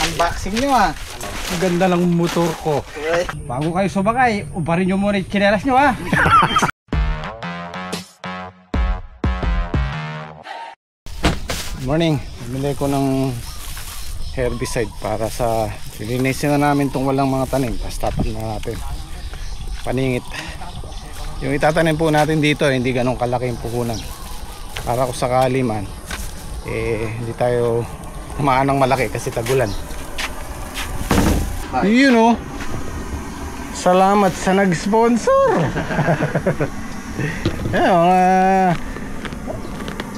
unboxing nyo ah. Ang ganda ng motor ko. Bago kayo sumakay, ubarin nyo muna yung tsinelas nyo ah. Morning, bumili ko ng herbicide para sa lilinisin na namin itong walang mga tanim. Tapos tapat na natin paningit. Yung itatanim po natin dito hindi ganun kalaki yung puhunan, para kung sakali man hindi tayo humaan ng malaki kasi tagulan. You know, salamat sa nag-sponsor.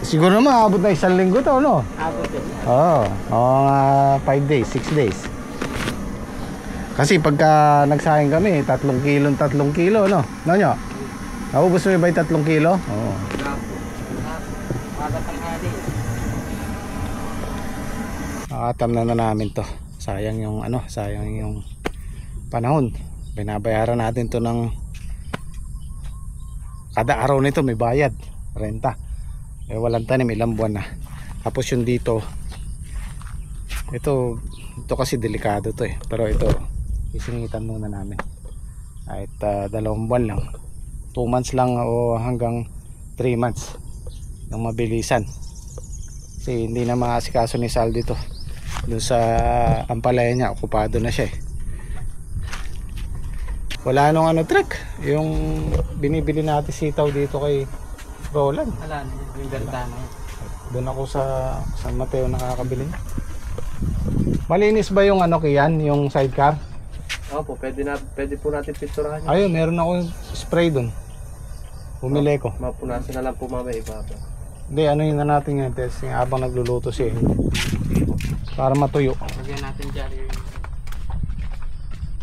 Siguro naman abot na 1 linggo to, no? Abot din. Oo, 5 days, 6 days. Kasi pagka nagsayang kami 3 kilo, no? No nyo? Naubos mo ba yung 3 kilo? Oo. Atam na namin to. Sayang yung sayang yung panahon. Binabayaran natin to ng kada araw nito may bayad, renta. Walang tanim, ilang buwan na. Tapos yung dito, ito kasi delikado to pero ito isingitan muna namin kahit 2 buwan lang, 2 months lang o hanggang 3 months ng mabilisan, kasi hindi na maasikaso ni Sal dito. Doon sa ampalaya niya, okupado na siya Wala nung trick yung binibili natin sitaw dito kay Roland. Wala na, yung Bertano. Doon ako sa San Mateo nakakabili. Malinis ba yung kiyan, yung sidecar? Opo, pwede po natin pinturahan. Ayun, meron ako spray doon. Bumili ko. Mapunasan na lang po mamaya ibaba. Hindi, yun na natin yung testing habang nagluluto siya. Para matuyo. Lagyan natin dyan yung...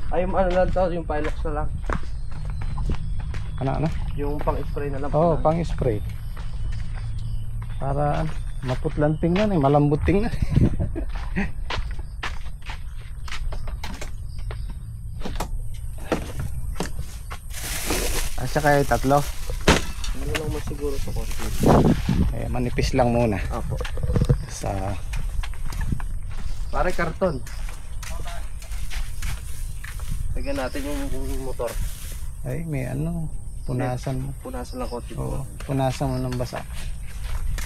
Ay, yung lang to, yung Pilox na lang. Ano? Yung pang-spray na lang. Oo, pang-spray. Para maputlang tingnan malambot tingnan. Asa kaya 3? Hindi lang masiguro sa konti. Manipis lang muna. Opo. Sa pare karton. Lagyan natin yung motor. Ay, may punasan mo. Punasan lang konti. Oo, punasan mo ng basa.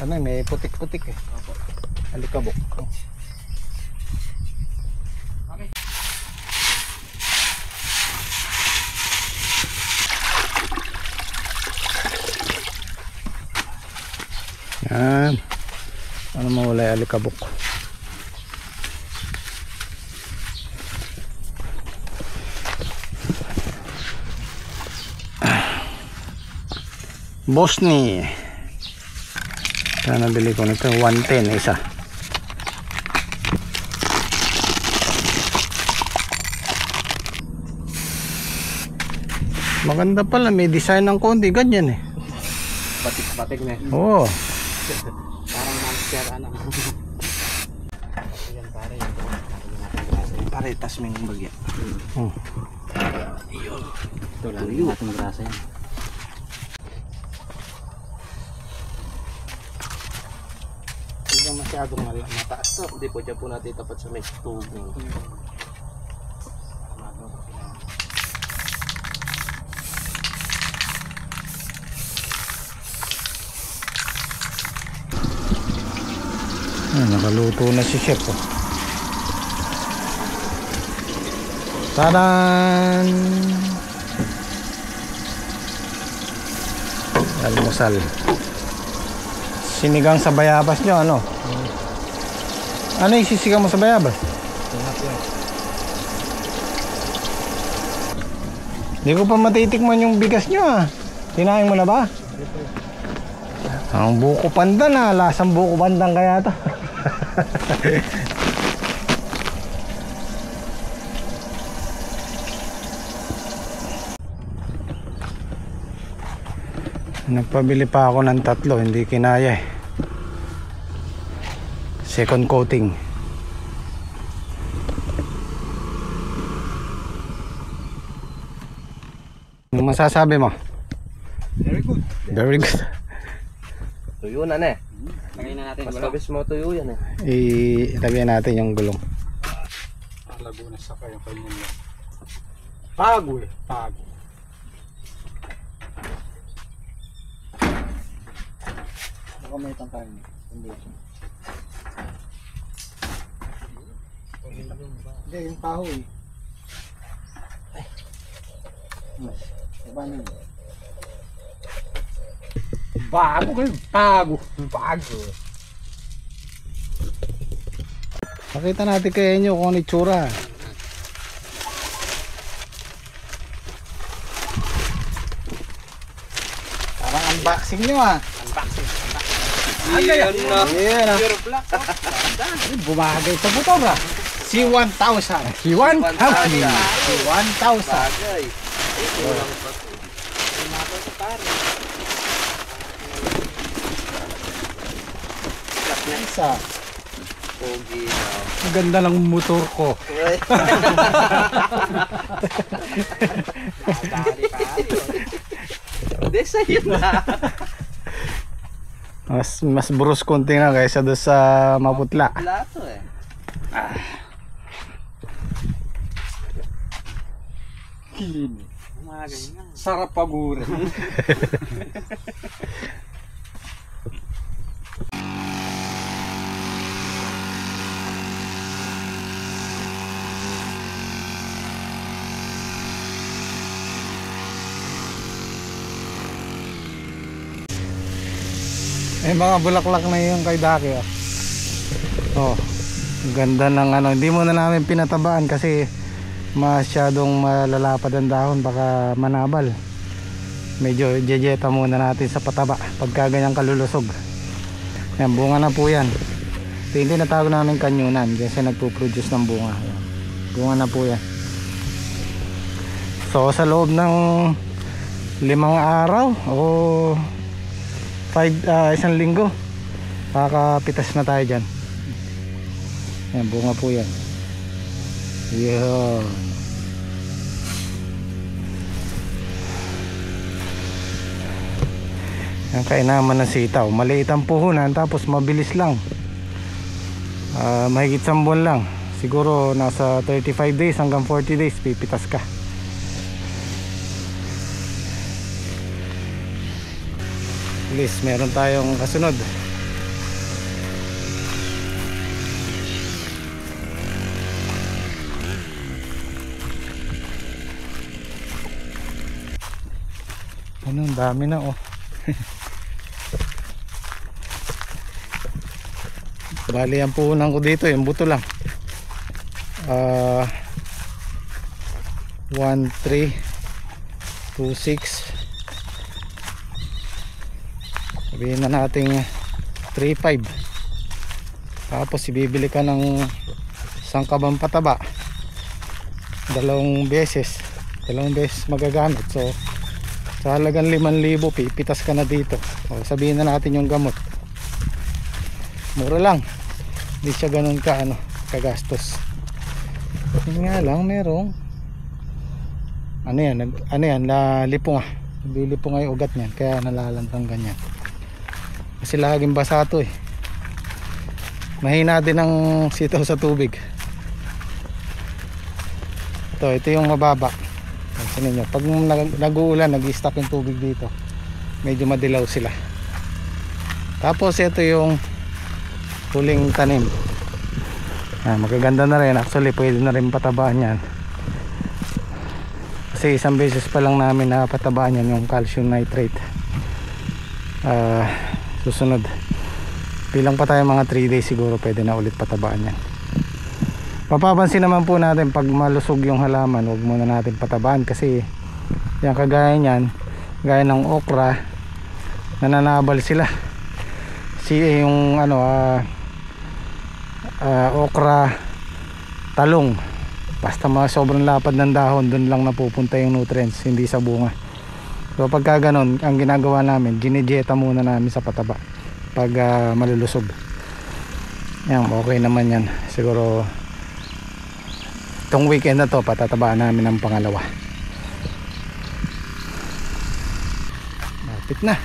May putik-putik Opo. Alikabok. Okay. Yan. Ano mawala yung alikabok. Bosni. Nabili ko nito 110 isa. Maganda pala, may design ng konti ganyan Batik-batik na. Oo. Parang monster Ayan pare. Pare, tas may bagya. Ayun. Ito lang yung ating grasa yan. Masyadong mataas to. Hindi po, dyan po natin tapat sa may tubig. Nakaluto na si chef Taran! Almusal. Sinigang sa bayabas nyo, Ano yung sisigang mo sa bayabas? Hindi ko pa matitikman yung bigas nyo Kinain mo na ba? Ang buko pandan lasang buko pandan kaya to. Nagpabili pa ako ng 3, hindi kinaya second coating. Ano masasabi mo? Very good. Very good. Tuyo na Lagay na natin. Mas mabis mo tuyo yan Ilagay natin yung gulong. Laguna sa kayong pamilya. Pago eh, pago. Baka may tangkay niya. Hindi, yung taho eh. Diba na yun? Bago kayo, pago. Pago. Pakita natin kay inyo kung ano itsura. Parang unboxing nyo ah. Ayan na. Ayan ah. Pure black. Bumagay sa motor ah. C1000. C1000. C1000. Bagay. Kulang pa. Isa. Pogi na. Ang ganda ng motor ko. Hindi, sa'yo na. Mas burus konti na kaysa doon sa maputla. Plato eh. Clean. Mga ganyan. Sarap pagurin. Eh mga bulaklak na yung kay Daki oh. Oh, ganda ng ano. Hindi muna namin pinatabaan kasi masyadong malalapad ang dahon, baka manabal. Medyo jejeta muna natin sa pataba pagka ganyang kalulusog. Yan, bunga na po yan. Ito yung tinatawag namin kanyunan kasi nagpo-produce ng bunga. Yan. Bunga na po yan. So sa loob ng 5 araw o 1 linggo kakapitas na tayo dyan. Yan, bunga po yan. Yun. Yan, kainaman ng sitaw. Maliit ang puhunan tapos mabilis lang. Mahigit 1 buwan lang. Siguro nasa 35 days hanggang 40 days pipitas ka. At least meron tayong kasunod. Ano, ang dami na oh. Bali ang puhunan ko dito, yung buto lang. 1, 3, 2, 6. Sabihin na natin 3-5. Tapos ibibili ka ng sangkabang pataba 2 beses magagamit. So sa halagang 5,000 pipitas ka na dito. O, sabihin na natin yung gamot, mura lang, hindi siya ganun ka kagastos. Yun nga lang, merong ano yan, lipong lipong ay ugat niyan, kaya nalalantang ganyan. Kasi laging basa to eh. Mahina din ang sitaw sa tubig. Ito yung mababa. Pansin niyo, pag nag-uulan, nag-i-stop yung tubig dito. Medyo madilaw sila. Tapos ito yung huling tanim. Magaganda na rin. Actually, pwede na rin patabaan yan. Kasi isang beses pa lang namin na patabaan yan, yung calcium nitrate. Susunod, bilang pa tayo mga 3 days siguro pwede na ulit patabaan yan. Mapapansin naman po natin pag malusog yung halaman, huwag muna natin patabaan kasi yan, kagaya nyan, gaya ng okra, nananabal sila. Yung okra, talong, basta mga sobrang lapad ng dahon, dun lang napupunta yung nutrients, hindi sa bunga. So pagka ganon, ang ginagawa namin, ginejeta muna namin sa pataba pag malulusog. Yan, okay naman yan. Siguro itong weekend na to patatabaan namin ng pangalawa. Malapit na.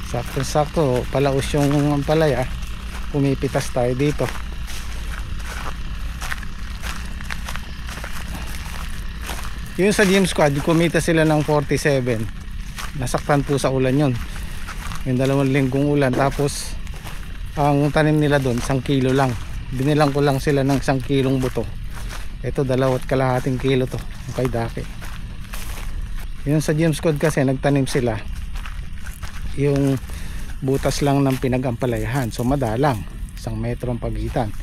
Sakto-sakto, palaos yung palaya. Pumipitas tayo dito. Yung sa Gym Squad, kumita sila ng 47. Nasaktan po sa ulan yun. Yung 2 linggong ulan. Tapos ang tanim nila doon 1 kilo lang. Binilang ko lang sila ng 1 kilong buto. Ito 2.5 kilo to. Yung kay Daki. Yung sa Gym Squad kasi nagtanim sila. Yung butas lang ng pinag-ampalayahan. So madalang. 1 metro ang pagitan.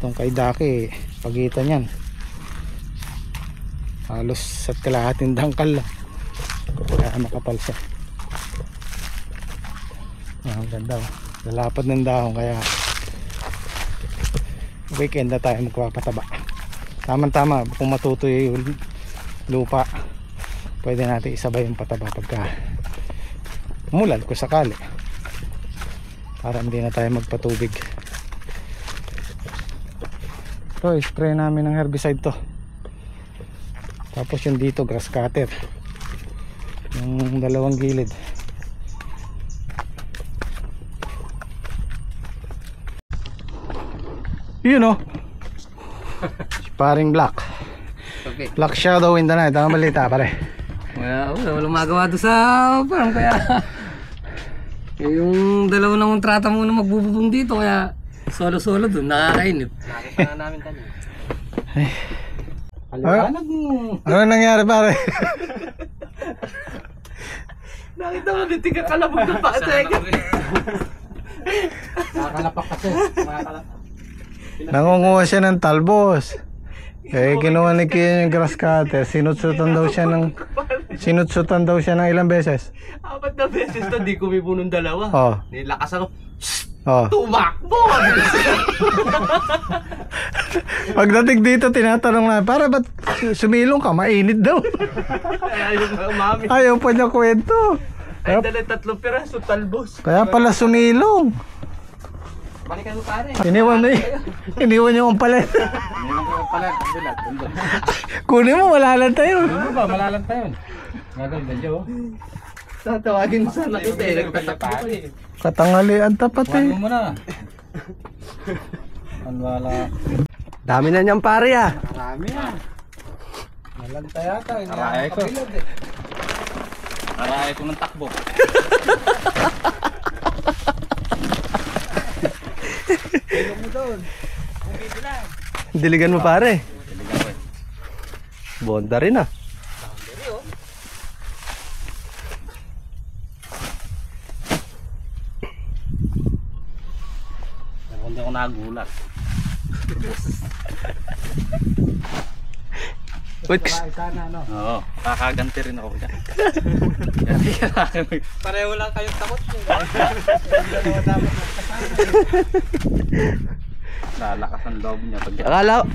Itong kay Daki, pagitan yan. Halos sa kalahating dangkal lang. Kaya makapal siya. Ang ganda oh. Lalapad ng dahon kaya weekend na tayo magpapataba. Tama-tama kung matutoy yung lupa, pwede natin isabay yung pataba pagka umulan kung sakali, para hindi na tayo magpatubig. Ito, spray namin ng herbicide to. Tapos yung dito grass cutter, yung 2 gilid. Yun o, paring black. Okay. Black shadow in the night. Ang balita pare. Walang magawa doon sa farm kaya yung 2 na kontrata mo na magbububong dito kaya solo-solo doon nakakainip. Nakita na namin tanim. Paliwanag mo. Ano nangyari pare? Nakita mo dito ka kalabog ng patek. Nakakalapak kasi. Nangunguha siya ng talbos. Eh kinuha ni Kian yung grass cutter. Sinutsutan daw siya ng ilang beses. 4 na beses na di kumibo ng 2. Oh. Nilakas ako. Oh. Tumakbo! Pagdating dito tinatanong na, para ba't sumilong ka? Mainit daw. Ayaw nga umami. Ayaw pa niya kwento. Ay dali 3 piraso talbos. Kaya pala sumilong. Balikan mo pare. Iniwan niyo ang palet. Iniwan ko pala. Bilat. Kunin mo, malalanta yun. Ano ba? Malalanta yun. Gagawin dyan oh. Tatawagin sana kita eh. Nagtatakbo eh. Katanghalian tapat Kuhan eh. mo muna. Anwala. Dami na niyang pare ah. Marami yan. Malanta yata. Aray ko. Aray ko ng takbo. Diligan mo pare. Bonda rin ah. Hindi ako nagulat. Wait. Oo. Kakaganti rin ako dyan. Pareho lang kayong takot. Lalakas ang loob niya.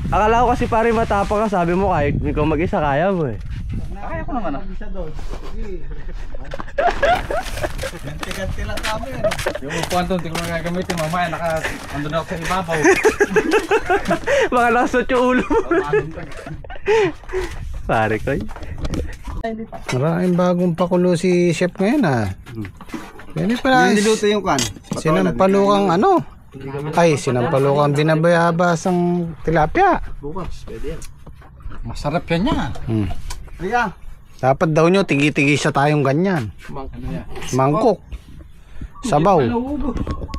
Akala ko kasi pare matapang ka. Sabi mo kahit ikaw mag-isa kaya mo eh. Kaya ko naman ah. Ganti-ganti lang kami. Yung upuan to, hindi ko na gagamitin. Mamaya andun ako sa ibabaw. Baka nakasot yung ulo. Pare ko eh. Maraming bagong pakulo si chef ngayon ah. Yan pala. Niluto yung kwan. Sinampalukang ano? Ay, sinampalukang binabayabasang tilapia. Bukas, pwede yan. Masarap yan niya. Riga. Dapat daw nyo, tigi-tigi sa tayong ganyan. Ano yan? Mangkok. Sabaw.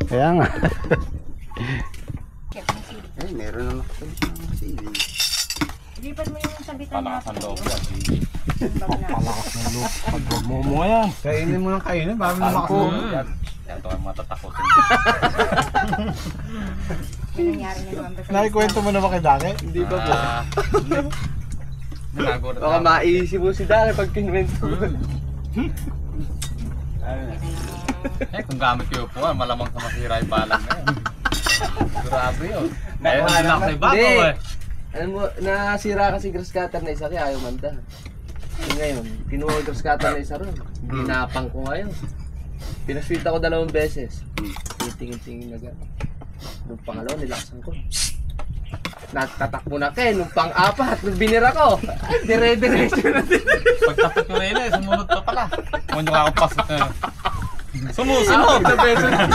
Kaya nga. Ay, meron na sili. Lipat mo yung sabitan na. Palakas ang loob yan. Palakas ng loob. Pag-mo mo yan. Kainin mo ng kainin, bago Yan. Yan to ang matatakotin. May nangyari na naman ba sa Nakikwento mo na ba kay Dake? Hindi ba po? Nagulat Baka maiisip mo si Daki pag kinwento. Eh, kung gamit ko yung upuan, malamang sa masira yung balang na yan. Grabe yun. Eh, Nakuha hindi lang sa ibabaw eh. Alam mo, nasira kasi grass cutter na isa kaya ayaw manda. So ngayon, kinuha yung grass cutter na isa ron. Ginapang ko ngayon. Pinasweet ako 2 beses. Tingin-tingin na gano'n. Nung pangalawa, nilaksan ko. Natatakbo na Ken. Nung pang-4, nung binira ko. Dire-diretso na din. Pagtapos ko rin eh, sumunod pa pala. Kung nyo kakapasok na. Sumusunod! Sa beso na.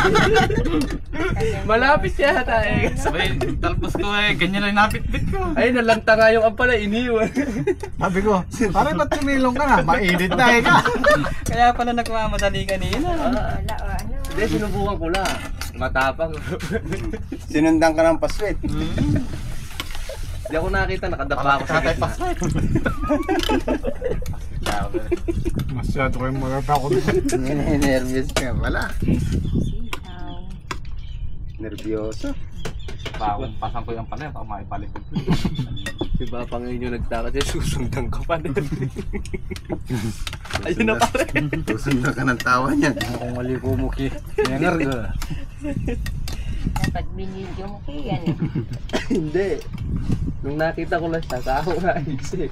Malapit yata eh. Sabay, talpos ko eh, ganyan lang napitbit ko. Ay, nalanta nga yung ampala, iniwan. Sabi ko, parang ba't sumilong ka na? Mainit na ka. Kaya pala nagmamadali kanina. Wala o ano. Hindi, sinubukan ko lang. Matapang. Sinundan ka ng paswet. Hindi ako nakita, nakadapa ako sa Tatay gitna. pasway. Masyado kayong magatakot. Nervous ka pala. Sitaw. Nervyoso. Bakong pasang ko yung pala, baka maipalitan ko. Si Papa ngayon yung nagtaka siya, susundan ka pa rin. Ayun na pare. Susundan ka ng tawa niyan. Kung mali ko muki. Nengar ka. Dapat binidyo mo kaya yan eh. Hindi. Nung nakita ko lang siya, saka ako naisip.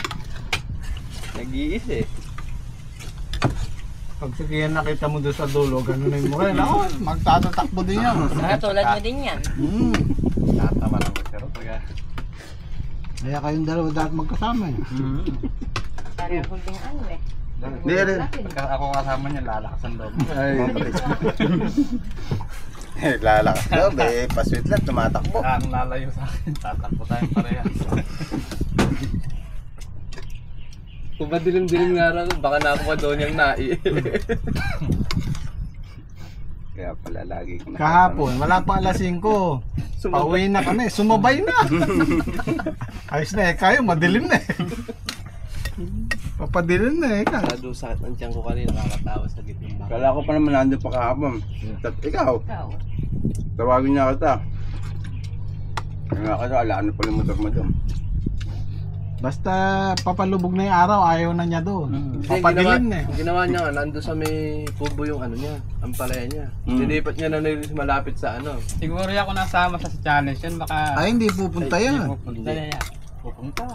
Nag-iisip. Pag sige nakita mo doon sa dulo, ganunin mo rin. Ako, magtatatakbo din yan. Tulad mo din yan. Tatama lang ko pero taga. Kaya kayong dalawa dapat magkasama eh. Parang huling ano eh. Hindi rin. Pagka ako kasama niya, lalakas ang loob. Ay, Lalakas daw, be. Paswet lang, tumatakbo. Ang lalayo sa akin, tatakbo tayong parehas. kung madilim-dilim nga lang, baka nakuha doon yung nai. Kaya pala lagi ko Kahapon, wala pa alas 5. Pauwi na kami, sumabay na. Ayos na eh, kayo, madilim na eh. Papadilim na eh ka. Kado sakit ng tiyan ko kanina, nakakatawa sa gitna. Kala ko pa naman nandun pa kahapon. Ikaw, Ikaw. tawagin niya kita. Kaya nga kasi alaan na pala yung motor mo doon. Basta papalubog na yung araw, ayaw na niya doon. Papadilim na eh. Ginawa niya nga, nando sa may kubo yung ano niya, ang palaya niya. Dinipat niya na malapit sa ano. Siguro ako nasama sa challenge yan, baka... Ay, hindi pupunta yan. Pupunta na yan. Pupunta.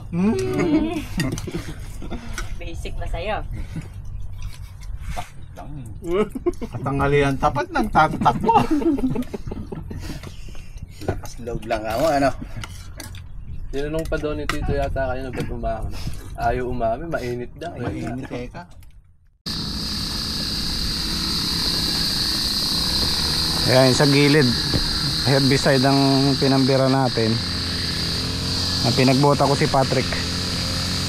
Basic ba sa'yo? Lang. Katanghalian tapat, nagtatatakbo. Lakas loob lang ako, ano? Tinanong pa doon ni Tito yata kayo na ba't umamin. Ayaw umamin, mainit daw. Mainit eh ka. Ayan, sa gilid. Herbicide ang pinambira natin. Ang pinagbota ko si Patrick.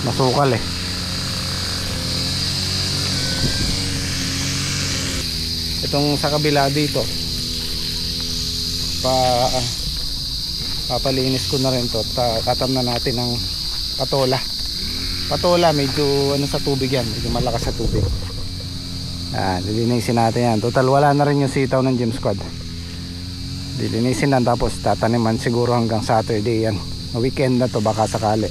Masukal eh. Itong sa kabila dito. Papalinis ko na rin to. Katam na natin ng patola. Patola, medyo ano sa tubig yan. Medyo malakas sa tubig. Lilinisin natin yan. Total wala na rin yung sitaw ng Gem Squad. Lilinisin na tapos tataniman siguro hanggang Saturday yan. Weekend na to baka sakali.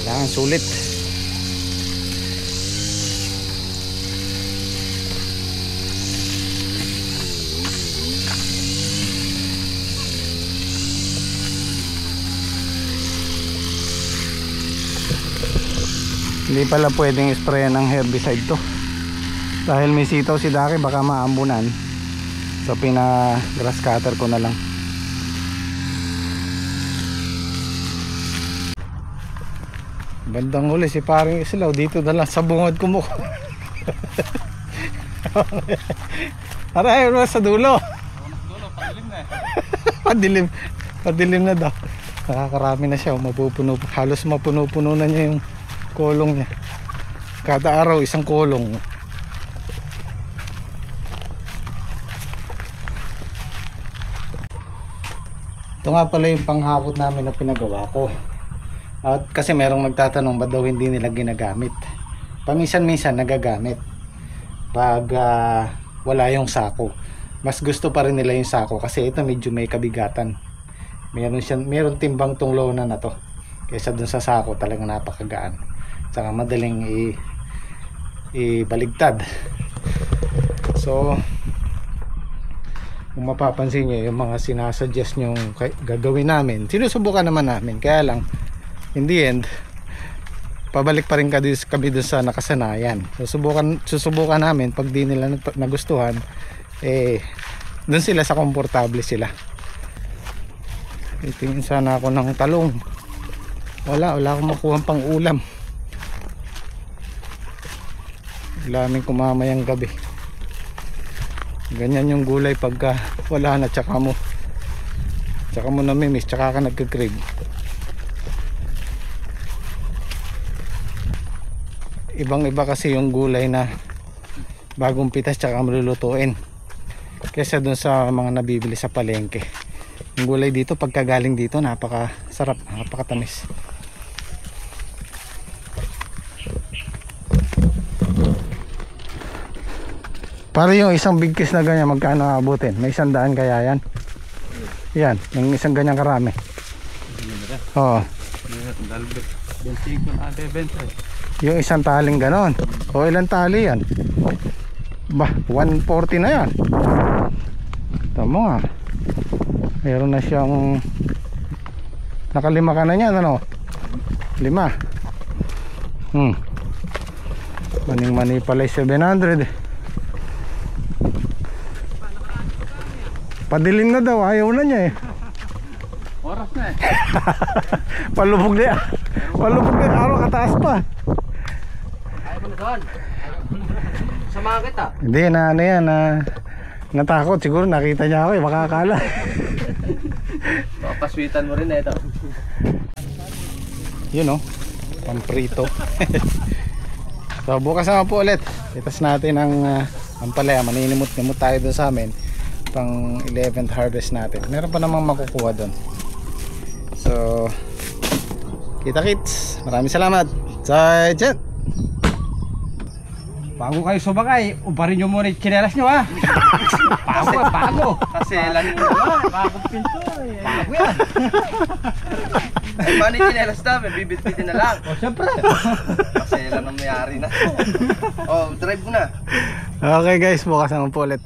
Yan, sulit. Hindi pala pwedeng sprayan ng herbicide to dahil may sitaw si Daki, baka maambunan. So grass cutter ko na lang. Bandang huli si paring Islaw dito na lang sa bungod ko mo. Aray, sa dulo. Dulo, padilim na eh. Padilim na daw. Nakakarami na siya, mapupuno, halos mapuno-puno na niya yung kulong niya. Kada araw isang kulong. Ito nga pala yung panghakot namin na pinagawa ko. At kasi merong nagtatanong ba't daw hindi nila ginagamit. Paminsan-minsan nagagamit pag wala yung sako. Mas gusto pa rin nila yung sako kasi ito medyo may kabigatan. Meron timbang tong lona na to kaysa dun sa sako, talagang napakagaan. Saka madaling ibaligtad. So kung mapapansin nyo yung mga sinasuggest nyo gagawin namin, sinusubukan naman namin, kaya lang in the end pabalik pa rin kami dun sa nakasanayan. Susubukan namin pag di nila nagustuhan, dun sila sa komportable sila. Itingin sana ako ng talong, wala akong makuha pang ulam. Ulamin ko mamayang gabi. Ganyan yung gulay pagka wala na, tsaka mo namimiss, tsaka ka nagka-crave. Ibang iba kasi yung gulay na bagong pitas tsaka malulutuin kaysa dun sa mga nabibili sa palengke. Yung gulay dito pagkagaling dito napaka sarap, napakatamis. Para yung isang big kiss na ganyan, magkano abutin? May 100 kaya yan? Yan, yung isang ganyan karami. Oo. Yung isang taling ganon. O ilang tali yan? Bah, 140 na yan. Tama nga. Meron na siyang nakalima ka na niyan, ano? 5. Maning-mani pala 700. Padilim na daw, ayaw na niya eh. Oras na eh. Palubog na yan. Palubog na, araw kataas pa. Ayaw mo na doon. Samahan kita. Hindi na ano yan, natakot siguro, nakita niya ako eh, makakala. Papaswitan mo rin na ito. Yun o, pamprito. So bukas naman po ulit, itas natin ang ampalaya. Maninimot-nimot tayo doon sa amin pang 11th harvest natin. Meron pa namang makukuha doon. So kita-kits, maraming salamat. Zaijian. Bago kayo sumakay, ubarin nyo muna yung chinelas nyo ha. Bago. Kasi lang yun naman. Bagong pinto eh. Bago yan. Ay, paano yung chinelas namin? Bibit-bitin na lang. O syempre. Kasi lang ang mayari na. Oh, drive mo na. Okay guys, bukas naman po ulit.